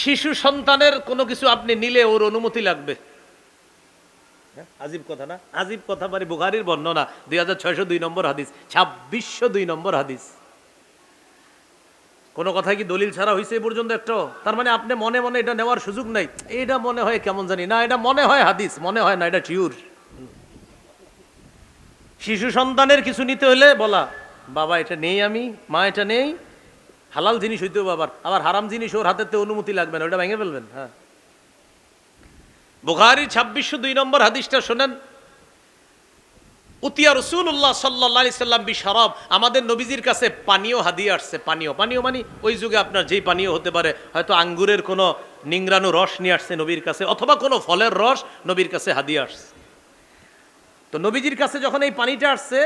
শিশু সন্তানের কোনো কিছু আপনি নিলে ওর অনুমতি লাগবে। আজীব কথা না? আজীব কথা মানে বুখারীর বর্ণনা 2602 নম্বর হাদিস, 2602 নম্বর হাদিস। কোনো কথা কি দলিল ছাড়া হয়েছে এই পর্যন্ত একটা? তার মানে আপনি মনে মনে এটা নেওয়ার সুযোগ নাই, এটা মনে হয় কেমন জানি না, এটা মনে হয় হাদিস, মনে হয় না, এটা শিওর। শিশু সন্তানের কিছু নিতে হলে বলা, বাবা এটা নেই, আমি মা এটা নেই, হালাল জিনিস হইতেও বাবার, আবার হারাম জিনিস ওর হাতেতে অনুমতি লাগবে না, ওটা ভেঙে ফেলবেন। হ্যাঁ, বুখারী 2602 নম্বর হাদিসটা শোনেন। উতিয়া রাসূলুল্লাহ সাল্লাল্লাহু আলাইহি সাল্লাম বিশরাব, আমাদের নবীজির কাছে পানীয় হাদিয়া আসছে। পানীয় মানে ওই যুগে আপনার যেই পানীয় হতে পারে, হয়তো আঙ্গুরের কোনো নিংড়ানো রস নিয়ে আসছে নবীর কাছে, অথবা কোনো ফলের রস নবীর কাছে হাদিয়া আসছে। তো নবীজির কাছে যখন এই পানিটা আসছে,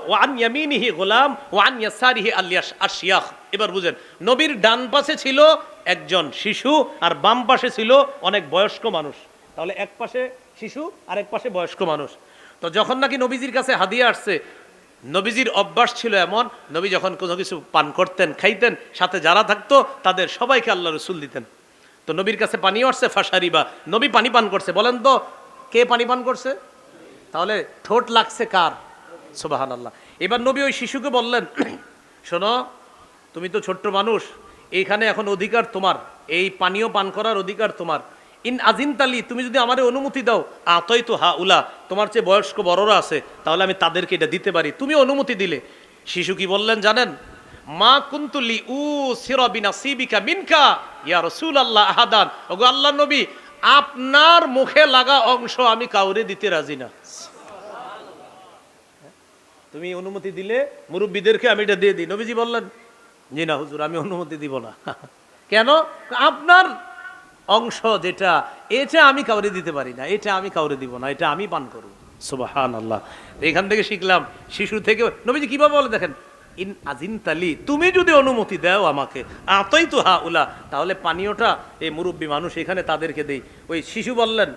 ওয়ান ইয়ামিনিহি গোলাম ওয়ান ইয়াসারিহি আশিয়াখ। এবার বুঝেন, নবীর ডান পাশে ছিল একজন শিশু আর বাম পাশে ছিল অনেক বয়স্ক মানুষ। তাহলে এক পাশে শিশু আর এক পাশে বয়স্ক মানুষ। তো যখন নাকি নবীজির কাছে হাদিয়া আসছে, নবীজির অভ্যাস ছিল এমন, নবী যখন কোনো কিছু পান করতেন, খাইতেন, সাথে যারা থাকতো তাদের সবাইকে আল্লাহ রসুল দিতেন। তো নবীর কাছে পানি আসছে, ফাশারিবা, নবী পানি পান করছে। বলেন তো কে পানি পান করছে? তাহলে ঠোঁট লাগছে কার? সুবহানাল্লাহ। এবার নবী ওই শিশুকে বললেন, শোনো, তুমি তো ছোট্ট মানুষ, এইখানে এখন অধিকার তোমার, এই পানীয় পান করার অধিকার তোমার। ইন আজিনতালি, তুমি যদি আমারে অনুমতি দাও, আতই তো হা উলা, তোমার চেয়ে বয়স্ক বড়রা আছে, তাহলে আমি তাদেরকে এটা দিতে পারি, তুমি অনুমতি দিলে। শিশু কি বললেন জানেন? মা কুনতুলি উ সিরাবিনাসিবিকা মিনকা ইয়া রাসূলুল্লাহ আহাদান, ওগো আল্লাহর নবী, আপনার মুখে লাগা অংশ আমি কাউরে দিতে রাজি না। তুমি অনুমতি দিলে মুরব্বীদেরকে আমি এটা দিয়ে দিই। নবীজি বললেন, জি না হুজুর, আমি অনুমতি দিব না। কেন? আপনার অংশ যেটা, এটা আমি কাউরে দিতে পারি না, এটা আমি কাউরে দিব না, এটা আমি পান করব। সুবহানাল্লাহ। এখান থেকে শিখলাম, শিশু থেকে নবীজি কিভাবে বলে দেখেন, ইন আজিনতালি, তুমি যদি অনুমতি দাও আমাকে, আতই তো হা উলা, তাহলে পানীয়টা এই মুরব্বী মানুষ এখানে তাদেরকে দেই। ওই শিশু বললেন,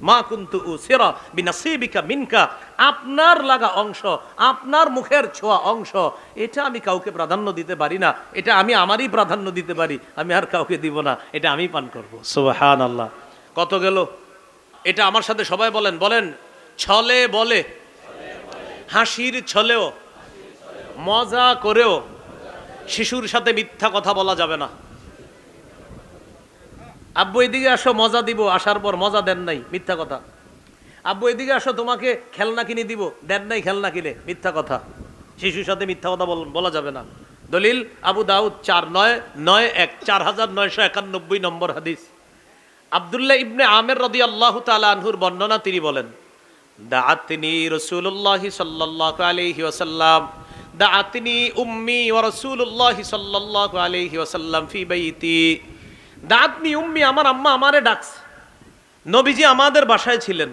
মা কুনতু উসিরা বিনাসিবিকা মিনকা, আপনার লাগা অংশ, আপনার মুখের ছোঁয়া অংশ, এটা আমি কাউকে প্রাধান্য দিতে পারি না, এটা আমি আমারই প্রাধান্য দিতে পারি, আমি আর কাউকে দিব না, এটা আমি পান করব। সুবহানাল্লাহ। কত গেল? এটা আমার সাথে সবাই বলেন, বলেন, ছলে বলে, হাসির ছলেও, মজা করেও শিশুর সাথে মিথ্যা কথা বলা যাবে না। আব্বু এদিকে আসো, মজা দিব, আসার পর মজা দেন নাই, মিথ্যা কথা। আব্বু এদিকে আসো, তোমাকে খেলনা কিনে দিব, দেন নাই খেলনা কিনে, মিথ্যা কথা। শিশুর সাথে মিথ্যা কথা বলা যাবে না। দলিল আবু দাউদ 4991, 4991 নম্বর হাদিস। আব্দুল্লাহ ইবনে আমের রাদিয়াল্লাহু তাআলা আনহুর বর্ণনা, তিনি বলেন, দাআতনি রাসূলুল্লাহ সাল্লাল্লাহু আলাইহি ওয়াসাল্লাম, দাআতনি উম্মি ওয়া রাসূলুল্লাহ সাল্লাল্লাহু আলাইহি ওয়াসাল্লাম ফি বাইতি। দাআতনি উম্মি, আমার আম্মা আমারে ডাকছে। নবীজি আমাদের বাসায় ছিলেন,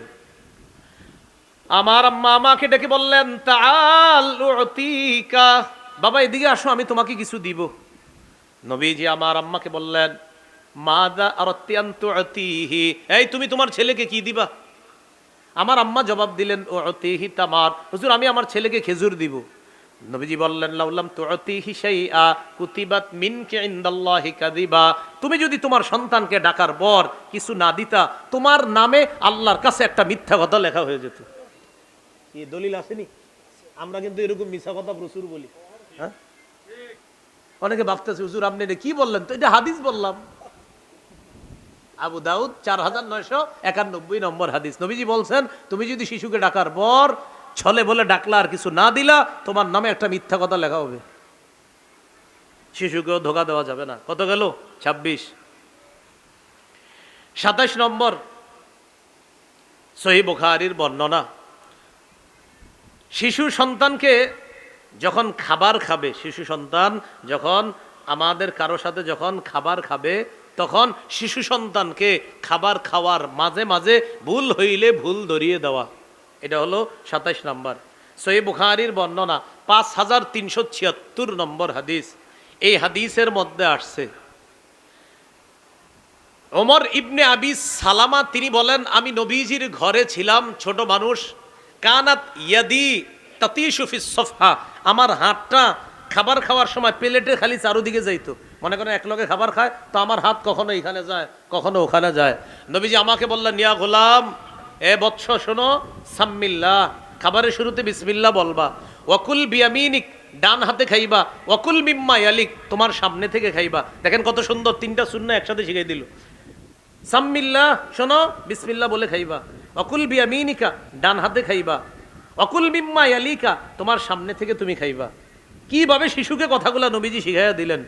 আমার আম্মা আমাকে ডেকে বললেন, তাআল উতিকা, বাবা এদিকে আসো, আমি তোমাকে কিছু দিব। নবীজি আমার আম্মাকে বললেন, মাযা আরাদতি আন তুতিহি, এই তুমি তোমার ছেলেকে কি দিবা? আমার আম্মা জবাব দিলেন, উতিহি তামার, হুজুর আমি আমার ছেলেকে খেজুর দিব। নবীজি বললেন, লাউলাম তুতিহি শাইআ কুতিবাত মিনকা ইনদাল্লাহি কাযিবা, তুমি যদি তোমার সন্তানকে ডাকার পর কিছু না দিতা, তোমার নামে আল্লাহর কাছে একটা মিথ্যা কথা লেখা হয়ে যেত। এই দলিল আসেনি? আমরা কিন্তু এরকম মিথ্যা কথা প্রচুর বলি। হ্যাঁ, অনেকে ভাবতেছে হুজুর আপনি এটা কি বললেন, তো এটা হাদিস বললাম। আবু দাউদ 4991 নম্বর হাদিস। নবীজি বলছেন, তুমি যদি শিশুকে ডাকার পর ছলে বলে ডাকলা আর কিছু না দিলা, তোমার নামে একটা মিথ্যা কথা লেখা হবে। শিশুকেও ধোকা দেওয়া যাবে না। কত গেল? 26। 27 নম্বর সহিহ বুখারীর বর্ণনা, শিশু সন্তানকে যখন খাবার খাবে, শিশু সন্তান যখন আমাদের কারো সাথে যখন খাবার খাবে, তখন শিশু সন্তানকে খাবার খাওয়ার মাঝে মাঝে ভুল হইলে ভুল ধরিয়ে দেওয়া। এটা হলো 27 নম্বর সহিহ বুখারীর বর্ণনা, 5376 নম্বর হাদিস। এই হাদিসের মধ্যে আসছে, ওমর ইবনে আবি সালামা তিনি বলেন, আমি নবীজির ঘরে ছিলাম, ছোট মানুষ, কানাত ইয়াদি তাতিশু ফিস সফহা, আমার হাতটা খাবার খাওয়ার সময় প্লেটে খালি চারদিকে যাইতো, মনে করেন এক লগে খাবার খায়, তো আমার হাত কখনো এখানে যায়, কখনো ওখানে যায়। নবীজি আমাকে বললেন, নিয়া গোলাম, এ বৎস শোনো, সাম্মিল্লাহ, খাবারের শুরুতে বিসমিল্লাহ বলবা, ওয়াকুল বিয়ামিনিক, ডান হাতে খাইবা, ওয়াকুল মিম্মা ইয়ালিক, তোমার সামনে থেকে খাইবা। দেখেন কত সুন্দর, তিনটা সুন্নাহ একসাথে শিখাই দিল। সাম্মিল্লাহ, শোনো, বিসমিল্লাহ বলে খাইবা, ওয়াকুল বিয়ামিনিকা, ডান হাতে খাইবা, ওয়াকুল মিম্মা ইয়ালিকা, তোমার সামনে থেকে তুমি খাইবা। কিভাবে শিশুকে কথাগুলা নবীজি শিখাইয়া দিলেন?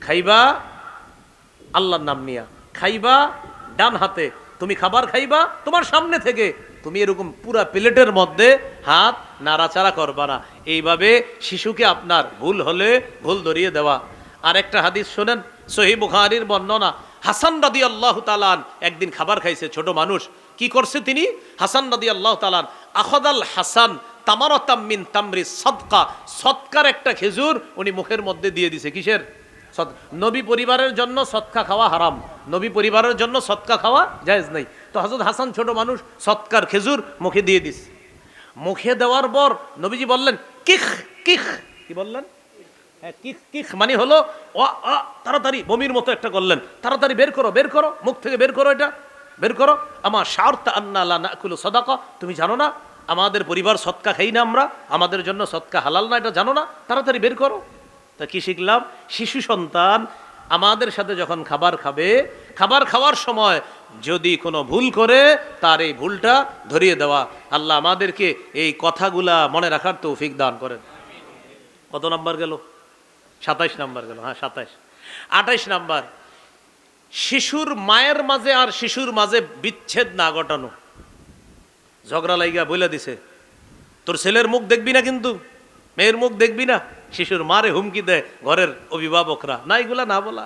খাইবা আল্লাহর নাম নিয়া, খাইবা ডান হাতে, তুমি খাবার খাইবা তোমার সামনে থেকে, তুমি এরকম পুরা প্লেটের মধ্যে হাত নাড়াচাড়া করবা না। এইভাবে শিশুকে আপনার ভুল হলে ভুল ধরিয়ে দেওয়া। আর একটা হাদিস শোনেন, সহিহ বুখারীর বর্ণনা, হাসান রাদিয়াল্লাহু তাআলা একদিন খাবার খাইছে, ছোট মানুষ। কি করছে তিনি? হাসান রাদিয়াল্লাহু তাআলা আখাদাল হাসান তামারাতাম মিন তামরি সাদকা, সদকার একটা খেজুর উনি মুখের মধ্যে দিয়ে দিছে। কিসের? নবী পরিবারের জন্য সদকা খাওয়া হারাম, নবী পরিবারের জন্য সদকা খাওয়া জায়েজ নাই। তো হযরত হাসান ছোট মানুষ, সদকার খেজুর মুখে দিয়ে দিস। মুখে দেওয়ার পর নবীজি বললেন, কিখ কিখ, কি বললেন? হ্যাঁ, কিখ কিখ মানে হলো তাড়াতাড়ি, বমির মতো একটা করলেন, তাড়াতাড়ি বের করো, বের করো, মুখ থেকে বের করো, এটা বের করো। আমার শারতা আন্না লা নাকুলু সাদাকা, তুমি জানো না আমাদের পরিবার সদকা খাই না আমরা, আমাদের জন্য সদকা হালাল না, এটা জানো না, তাড়াতাড়ি বের করো। তা কি শিখলাম? শিশু সন্তান আমাদের সাথে যখন খাবার খাবে, খাবার খাওয়ার সময় যদি কোনো ভুল করে, তার এই ভুলটা ধরিয়ে দেওয়া। আল্লাহ আমাদেরকে এই কথাগুলা মনে রাখার তৌফিক দান করেন। কত নাম্বার গেল? 27 নাম্বার গেল। হ্যাঁ 27। 28 নাম্বার, শিশুর মায়ের মাঝে আর শিশুর মাঝে বিচ্ছেদ না ঘটানো। ঝগড়া লাইগা বইলা দিছে, তোর ছেলের মুখ দেখবি না, কিন্তু মেয়ের মুখ দেখবি না। শিশুর মারে হুমকি দেয় ঘরের অভিভাবকরা, না এগুলা না বলা।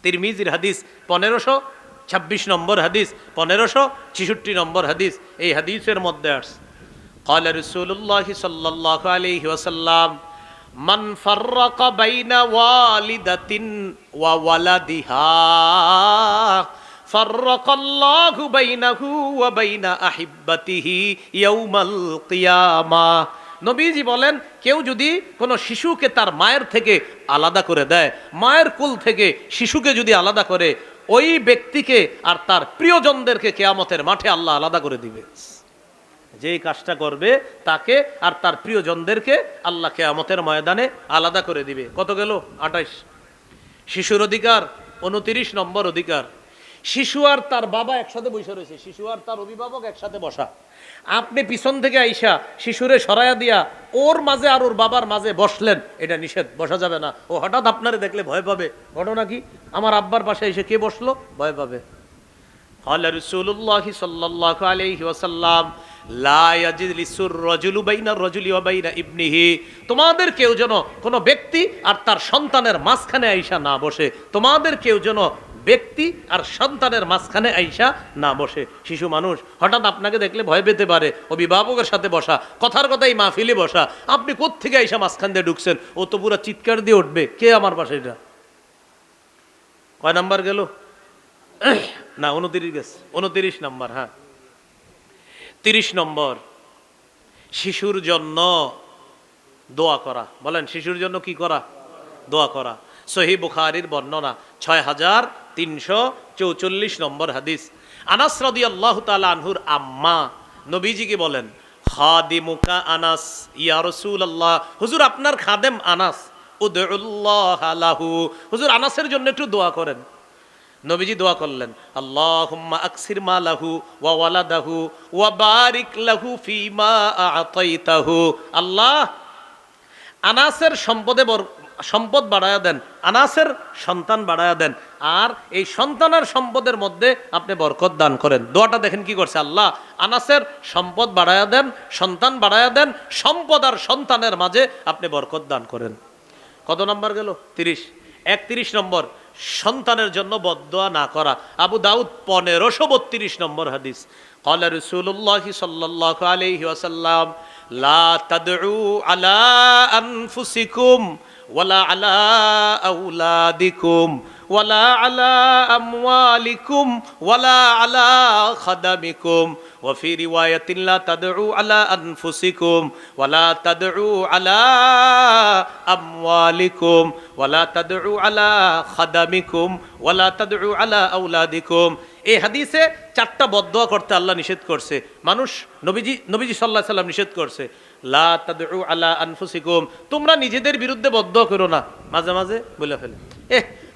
তিরমিজির হাদিস 1526 নম্বর হাদিস, 1566 নম্বর হাদিস। এই হাদিসের মধ্যে আসছে, ক্বালা রাসূলুল্লাহ সাল্লাল্লাহু আলাইহি ওয়াসাল্লাম, মান ফাররাকা বাইনা ওয়ালিদাতিন ওয়া ওয়ালাদিহা ফাররাকাল্লাহু বাইনাহু ওয়া বাইনা আহিব্বাতিহি ইয়াউমাল কিয়ামাহ। নবীজি বলেন, কেউ যদি কোনো শিশুকে তার মায়ের থেকে আলাদা করে দেয়, মায়ের কোল থেকে শিশুকে যদি আলাদা করে, ওই ব্যক্তিকে আর তার প্রিয়জনদেরকে কিয়ামতের মাঠে আল্লাহ আলাদা করে দিবে। যেই কাজটা করবে তাকে আর তার প্রিয়জনদেরকে আল্লাহ কিয়ামতের ময়দানে আলাদা করে দিবে। কত গেল? 28। শিশুর অধিকার 29 নম্বর অধিকার। শিশু আর তার বাবা একসাথে বসে রয়েছে, শিশু আর তার অভিভাবক একসাথে বসা। আপনি পিছন থেকে আইসা শিশুরে সরাইয়া দিয়া ওর মাঝে আর ওর বাবার মাঝে বসলেন, এটা নিষেধ, বসা যাবে না। ও হঠাৎ আপনারে দেখলে ভয় পাবে। ঘটনা কি? আমার আব্বার পাশে এসে কে বসলো, ভয় পাবে। ক্বালা রাসূলুল্লাহ সাল্লাল্লাহু আলাইহি ওয়াসাল্লাম, লা ইয়াজলিসুর রাজুলু বাইনার রাজুলি ওয়া বাইনা ইবনিহি, তোমাদের কেউ যেন কোনো ব্যক্তি আর তার সন্তানের মাঝখানে আইসা না বসে। তোমাদের কেউ যেন ব্যক্তি আর সন্তানের মাঝখানে আইসা না বসে। শিশু মানুষ হঠাৎ আপনাকে দেখলে ভয় পেতে পারে। অভিভাবকের সাথে বসা, কথার কথাই মাহফিলে বসা, আপনি কোত্থেকে আইসা মাঝখান দিয়ে ঢুকছেন, ও তো পুরো চিৎকার দিয়ে উঠবে, কে আমার পাশে এটা। কয় নাম্বার গেল? না 29 গেছে, 29 নাম্বার। হ্যাঁ 30 নম্বর, শিশুর জন্য দোয়া করা। বলেন, শিশুর জন্য কি করা? দোয়া করা। সহিহ বুখারীর বর্ণনা 6344 নম্বর হাদিস। আনাস রাদিয়াল্লাহু তাআলা আনহুর আম্মা নবীজিকে বলেন, খাদিমুকা আনাস ইয়া রাসূলুল্লাহ, হুজুর আপনার খাদেম আনাস, উদউল্লাহ লাহু, হুজুর আনাসের জন্য একটু দোয়া করেন। নবীজি দোয়া করলেন, আল্লাহুম্মা আকসির মালাহু ওয়া ওয়ালাদাহু ওয়া বারিক লাহু ফীমা আ'তাইতাহু। আল্লাহ আনাসের সম্পদ বাড়ায়া দেন, আনাসের সন্তান বাড়ায়া দেন, আর এই সন্তানের সম্পদের মধ্যে আপনি বরকত দান করেন। দোয়াটা দেখেন কি করছে, আল্লাহ আনাসের সম্পদ বাড়ায়া দেন, সন্তান বাড়ায়া দেন, সম্পদ আর সন্তানের মাঝে আপনি বরকত দান করেন। কত নাম্বার গেল? 30। 31 নম্বর, সন্তানের জন্য বদদোয়া না করা। আবু দাউদ 1532 নম্বর হাদিস। ক্বালা রাসূলুল্লাহ সাল্লাল্লাহু আলাইহি ওয়াসাল্লাম, লা তাদউ আলা আনফুসিকুম ওয়ালা আলা আওলাদিকুম ওয়ালা আলা আমওয়ালিকুম ওয়ালা আলা খাদামিকুম ওয়া ফি রিওয়ায়াতিন লা তাদউ আলা আনফুসিকুম ওয়া লা তাদউ আলা আমওয়ালিকুম ওয়া লা তাদউ আলা খাদামিকুম ওয়া লা তাদউ আলা আওলাদিকুম। এই হাদিসে 4টা বদদোয়া করতে আল্লাহ নিষেধ করছে। মানুষ নবীজি সাল্লাল্লাহু আলাইহি সাল্লাম নিষেধ করছে, লা তাদউ আলা আনফুসিকুম, তোমরা নিজেদের বিরুদ্ধে বদদোয়া করো না। মাঝে মাঝে বলে ফেলে,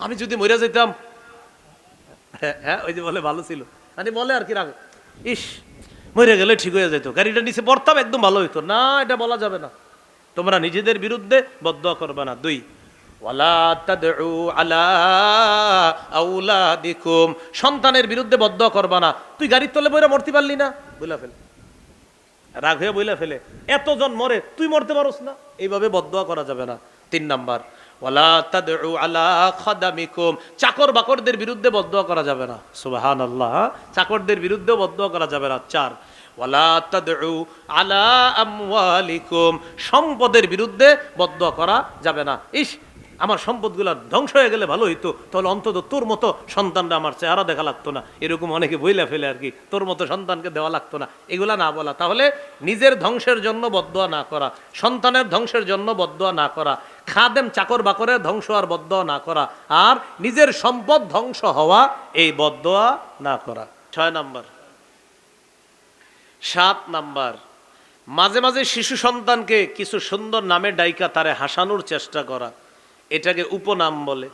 আমি যদি মরে যেতাম, হ্যাঁ ওই যে বলে ভালো ছিল, মানে বলে আর কি রাগ, ইস মরে গেলে ঠিক হয়ে যেত, গাড়িটা নিচে পড়তাম একদম ভালো হইতো না। এটা বলা যাবে না, তোমরা নিজেদের বিরুদ্ধে বদদোয়া করবে না। 2, ওয়ালা তাদউ আলা আওলাদিকুম, সন্তানের বিরুদ্ধে বদদোয়া করবা না। তুই গাড়ির তলে বইরা মরতে পারলি না, বইলা ফেলে, রাগ হয়ে বইলা ফেলে, এতজন মরে তুই মরতে পারোস না, এইভাবে বদদোয়া করা যাবে না। 3 নাম্বার, ওয়ালা তাদউ আলা খাদামিকুম, চাকর বাকরদের বিরুদ্ধে বদদোয়া করা যাবে না। সুবহানাল্লাহ, চাকরদের বিরুদ্ধে বদদোয়া করা যাবে না। 4, ওয়ালা তাদউ আলা আমওয়ালিকুম, সম্পদের বিরুদ্ধে বদদোয়া করা যাবে না। ইস আমার সম্পদগুলো ধ্বংস হয়ে গেলে ভালো হইতো, তাহলে অন্তত তোর মতো সন্তানরা আমার চেহারা দেখা লাগতো না, এরকম অনেকে বইলা ফেলে আর কি, তোর মতো সন্তানকে দেওয়া লাগতো না, এগুলা না বলা। তাহলে নিজের ধ্বংসের জন্য বদদোয়া না করা, সন্তানের ধ্বংসের জন্য বদদোয়া না করা, খাদেম চাকর বাকরের ধ্বংস আর বদদোয়া না করা, আর নিজের সম্পদ ধ্বংস হওয়া, এই বদদোয়া না করা। 6 নাম্বার। 7 নাম্বার, মাঝে মাঝে শিশু সন্তানকে কিছু সুন্দর নামে ডাইকা তারে হাসানোর চেষ্টা করা, এটাকে উপনাম বলে।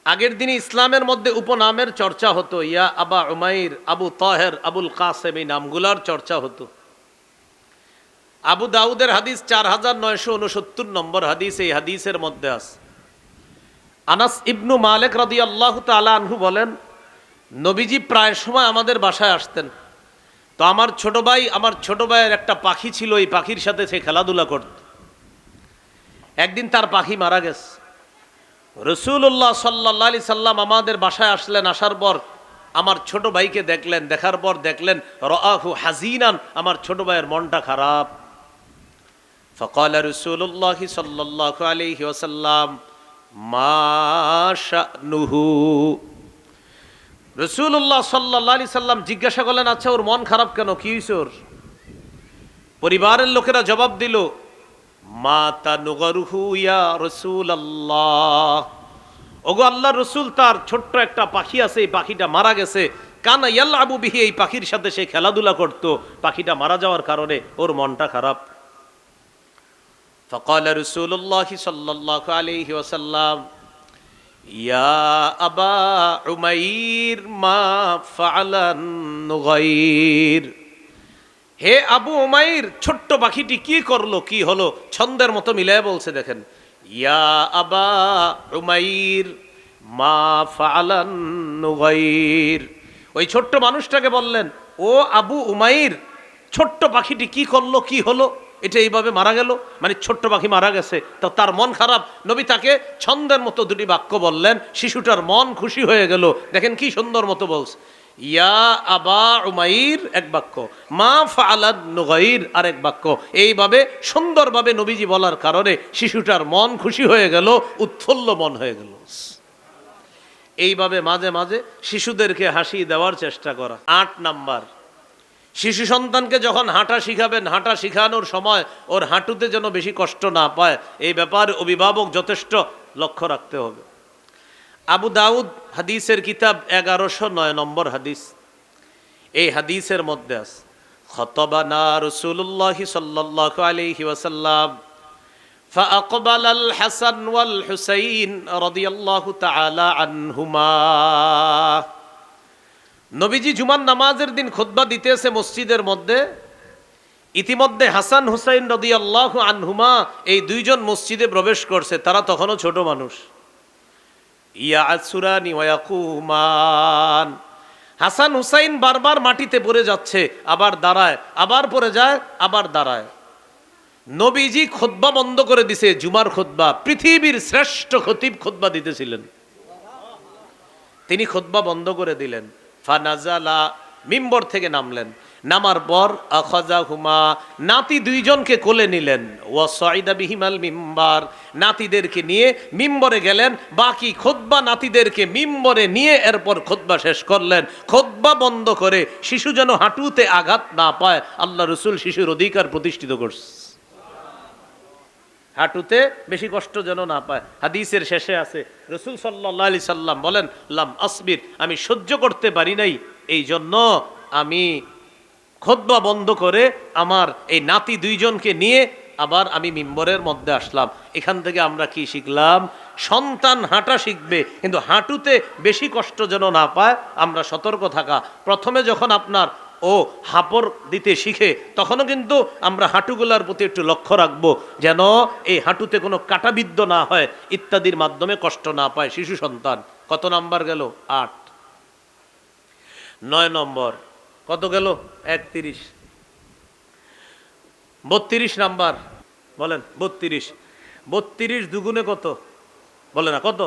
আগের দিনে ইসলামের মধ্যে উপনামের চর্চা হতো, ইয়া আবা উমাইর, আবু তাহের, আবুল কাসেম, এই নামগুলার চর্চা হতো। আবু দাউদের হাদিস 4969 নম্বর হাদিস, এই হাদিসের মধ্যে আছে, আনাস ইবনু মালিক রাদিয়াল্লাহু তাআলা আনহু বলেন, নবীজি প্রায় সময় আমাদের বাসায় আসতেন। তো আমার ছোট ভাইয়ের একটা পাখি ছিল, এই পাখির সাথে সে খেলাধুলা করত। একদিন তার পাখি মারা গেছে। রাসূলুল্লাহ সাল্লাল্লাহু আলাইহি সাল্লাম আমাদের বাসায় আসলেন, আসার পর আমার ছোট ভাইকে দেখলেন, দেখার পর দেখলেন রাআহু হাজিনান, আমার ছোট ভাইয়ের মনটা খারাপ। ফাকালা রাসূলুল্লাহ সাল্লাল্লাহু আলাইহি ওয়াসাল্লাম মা শানুহু, রাসূলুল্লাহ সাল্লাল্লাহু আলাইহি সাল্লাম জিজ্ঞাসা করলেন, আচ্ছা ওর মন খারাপ কেন, কি হইছে ওর? পরিবারের লোকেরা জবাব দিল, মাতা নুগরুহু ইয়া রাসূলুল্লাহ, ওগো আল্লাহর রাসূল, তার ছোট্ট একটা পাখি আছে, এই পাখিটা মারা গেছে। কানা ইয়ালআবু বিহি, এই পাখির সাথে সে খেলাধুলা করত, পাখিটা মারা যাওয়ার কারণে ওর মনটা খারাপ। ফাকালা রাসূলুল্লাহ সাল্লাল্লাহু আলাইহি ওয়াসাল্লাম ইয়া আবা উমাইর মা ফাআলান নুগাইর, হে আবু উমাইর, ছোট্ট পাখিটি কি করলো, কি হলো? ছন্দের মতো মিলায় বলছে, দেখেন, ইয়া আবা উমাইর মা ফাআলান নুগাইর, ওই ছোট্ট মানুষটাকে বললেন, ও আবু উমাইর, ছোট্ট পাখিটি কি করলো, কি হলো, এটা এইভাবে মারা গেল, মানে ছোট্ট পাখি মারা গেছে, তো তার মন খারাপ। নবী তাকে ছন্দের মতো 2টি বাক্য বললেন, শিশুটার মন খুশি হয়ে গেল। দেখেন কি সুন্দর মতো বলছে, ইয়া আবা উমাইর এক বাক্য, মা ফাআলান নুগাইর আরেক বাক্য। এইভাবে সুন্দরভাবে নবীজি বলার কারণে শিশুটার মন খুশি হয়ে গেল, উৎফুল্ল মন হয়ে গেল। এইভাবে মাঝে মাঝে শিশুদেরকে হাসি দেওয়ার চেষ্টা করা। 8 নাম্বার, শিশু সন্তানকে যখন হাঁটা শিখাবেন, হাঁটা শিখানোর সময় ওর হাঁটুতে যেন বেশি কষ্ট না পায়, এই ব্যাপারে অভিভাবক যথেষ্ট লক্ষ্য রাখতে হবে। আবু দাউদ হাদিসের কিতাব 1109 নম্বর হাদিস, এই হাদিসের মধ্যে আছে, খতবানা রাসূলুল্লাহ সাল্লাল্লাহু আলাইহি ওয়াসাল্লাম ফাআকবাল আল হাসান ওয়াল হুসাইন রাদিয়াল্লাহু তাআলা আনহুমা, নবীজি জুমার নামাজের দিন খুতবা দিতেছে মসজিদের মধ্যে। ইতিমধ্যে হাসান হুসাইন রাদিয়াল্লাহু আনহুমা এই 2 জন মসজিদে প্রবেশ করছে, তারা তখনও ছোট মানুষ। ইয়াসুরানি ওয়া ইয়াকুমান, হাসান হুসাইন বারবার মাটিতে পড়ে যাচ্ছে, আবার দাঁড়ায়, আবার পড়ে যায়, আবার দাঁড়ায়। নবীজি খুতবা বন্ধ করে দিছে, জুমার খুতবা, পৃথিবীর শ্রেষ্ঠ খতিব খুতবা দিতেছিলেন, তিনি খুতবা বন্ধ করে দিলেন। ফানাজালা, মিম্বর থেকে নামলেন। নামার পর আখাযাহুমা, নাতি দুইজনকে কোলে নিলেন, ওয়া সাইদা বিহিমাল মিম্বার, নাতিদেরকে নিয়ে মিম্বরে গেলেন, বাকি খুতবা নাতিদেরকে মিম্বরে নিয়ে এরপর খুতবা শেষ করলেন। খুতবা বন্ধ করে শিশু যেন হাঁটুতে আঘাত না পায়, আল্লাহ রাসূল শিশুর অধিকার প্রতিষ্ঠিত করছে। হাঁটুতে বেশি কষ্ট যেন না পায়। হাদিসের শেষে আছে রাসূল সাল্লাল্লাহু আলাইহি সাল্লাম বলেন, লাম আসবির, আমি সহ্য করতে পারি নাই, এই জন্য আমি খুতবা বন্ধ করে আমার এই নাতি দুইজনকে নিয়ে আবার আমি মিম্বরের মধ্যে আসলাম। এখান থেকে আমরা কি শিখলাম? সন্তান হাঁটা শিখবে, কিন্তু হাঁটুতে বেশি কষ্ট যেন না পায়, আমরা সতর্ক থাকা। প্রথমে যখন আপনার হাঁপড় দিতে শিখে, তখনও কিন্তু আমরা হাঁটুগুলার প্রতি একটু লক্ষ্য রাখবো, যেন এই হাঁটুতে কোনো কাটাবিদ্ধ না হয়, ইত্যাদির মাধ্যমে কষ্ট না পায় শিশু সন্তান। কত নাম্বার গেল? 8। 9 নম্বর কত গেল? 31। 32 নাম্বার বলেন। 32 32 দুগুণে কত? বলে না কত?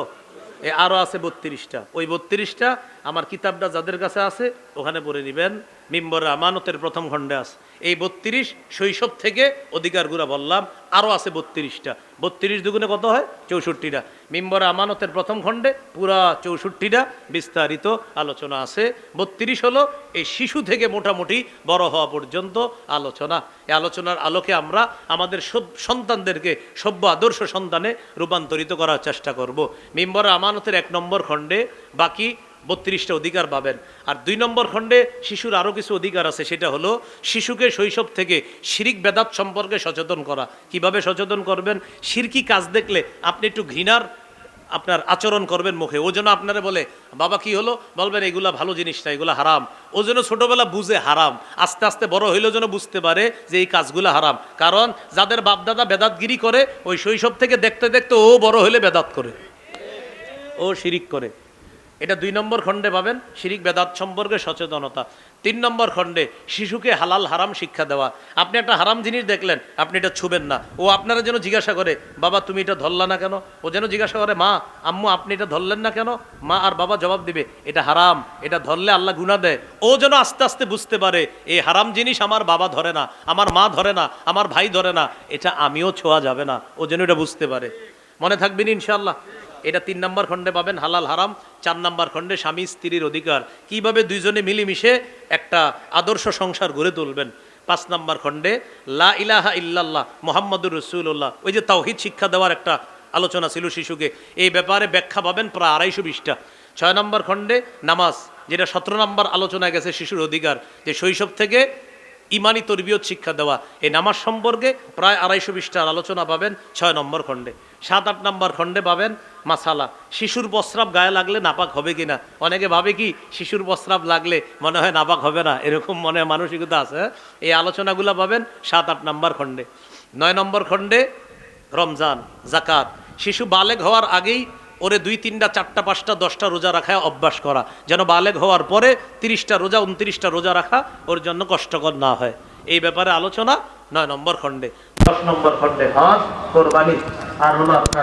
আরো আছে 32টা। ওই 32টা আমার কিতাবটা যাদের কাছে আছে ওখানে পড়ে নেবেন। মিম্বরে আমানতের প্রথম খণ্ডে আছে এই 32। শৈশব থেকে অধিকারগুলা বললাম, আরো আছে 32টা। 32 দুগুণে কত হয়? 64টা। মিম্বরে আমানতের প্রথম খণ্ডে পুরা 64টা বিস্তারিত আলোচনা আছে। 32 হলো এই শিশু থেকে মোটামুটি বড় হওয়া পর্যন্ত আলোচনা। এই আলোচনার আলোকে আমরা আমাদের সন্তানদেরকে সভ্য আদর্শ সন্তানে রূপান্তরিত করার চেষ্টা করব। মিম্বরে আমানতের 1 নম্বর খণ্ডে বাকি 32টা অধিকার পাবেন। আর 2 নম্বর খণ্ডে শিশুর আরও কিছু অধিকার আছে, সেটা হলো শিশুকে শৈশব থেকে শিরিক বেদাত সম্পর্কে সচেতন করা। কিভাবে সচেতন করবেন? শিরকি কাজ দেখলে আপনি একটু ঘৃণার আপনার আচরণ করবেন মুখে। ও যেন আপনারা বলে, বাবা কি হলো? বলবেন এগুলা ভালো জিনিস না, এগুলা হারাম। ও যেন ছোটবেলা বুঝে হারাম, আস্তে আস্তে বড় হইলেও যেন বুঝতে পারে যে এই কাজগুলো হারাম। কারণ যাদের বাপদাদা বেদাতগিরি করে, ওই শৈশব থেকে দেখতে দেখতে ও বড় হইলে বেদাত করে, ও শিরিক করে। এটা 2 নম্বর খণ্ডে পাবেন, শিরিক বেদাত সম্পর্কে সচেতনতা। 3 নম্বর খণ্ডে শিশুকে হালাল হারাম শিক্ষা দেওয়া। আপনি একটা হারাম জিনিস দেখলেন, আপনি এটা ছুবেন না। ও আপনারা যেন জিজ্ঞাসা করে, বাবা তুমি এটা ধরলা না কেন? ও যেন জিজ্ঞাসা করে, মা আম্মু আপনি এটা ধরলেন না কেন? মা আর বাবা জবাব দিবে, এটা হারাম, এটা ধরলে আল্লাহ গুনাহ দেয়। ও যেন আস্তে আস্তে বুঝতে পারে এই হারাম জিনিস আমার বাবা ধরে না, আমার মা ধরে না, আমার ভাই ধরে না, এটা আমিও ছোঁয়া যাবে না। ও যেন এটা বুঝতে পারে। মনে থাকবেন ইনশাআল্লাহ। এটা 3 নম্বর খণ্ডে পাবেন, হালাল হারাম। 4 নম্বর খণ্ডে স্বামী স্ত্রীর অধিকার, কিভাবে দুইজনে মিলেমিশে একটা আদর্শ সংসার গড়ে তুলবেন। 5 নম্বর খণ্ডে লা ইলাহা ইল্লাল্লাহ মুহাম্মাদুর রাসূলুল্লাহ, ওই যে তাওহীদ শিক্ষা দেওয়ার একটা আলোচনা ছিল শিশুকে, এই ব্যাপারে ব্যাখ্যা পাবেন প্রায় 250টা। 6 নম্বর খণ্ডে নামাজ, যেটা 17 নম্বর আলোচনায় গেছে শিশুর অধিকার, যে শৈশব থেকে ইমানি তরবিয়ত শিক্ষা দেওয়া। এই নামাজ সম্পর্কে প্রায় 250 আলোচনা পাবেন 6 নম্বর খণ্ডে। 7-8 নম্বর খণ্ডে পাবেন মাসালা, শিশুর প্রস্রাব গায়ে লাগলে নাপাক হবে কিনা। অনেকে ভাবে কি শিশুর প্রস্রাব লাগলে মনে হয় নাপাক হবে না, এরকম মনে মানসিকতা আছে। এই আলোচনাগুলো পাবেন 7-8 নম্বর খণ্ডে। 9 নম্বর খণ্ডে রমজান, জাকাত, শিশু বালেগ হওয়ার আগেই ওরে 2, 3, 4, 5, 10টা রোজা রাখায় অভ্যাস করা, যেন বালেগ হওয়ার পরে 30টা রোজা 29টা রোজা রাখা ওর জন্য কষ্টকর না হয়। এই ব্যাপারে আলোচনা 9 নম্বর খণ্ডে। 10 নম্বর খণ্ডে হজ, কোরবানি আর হলো আপনার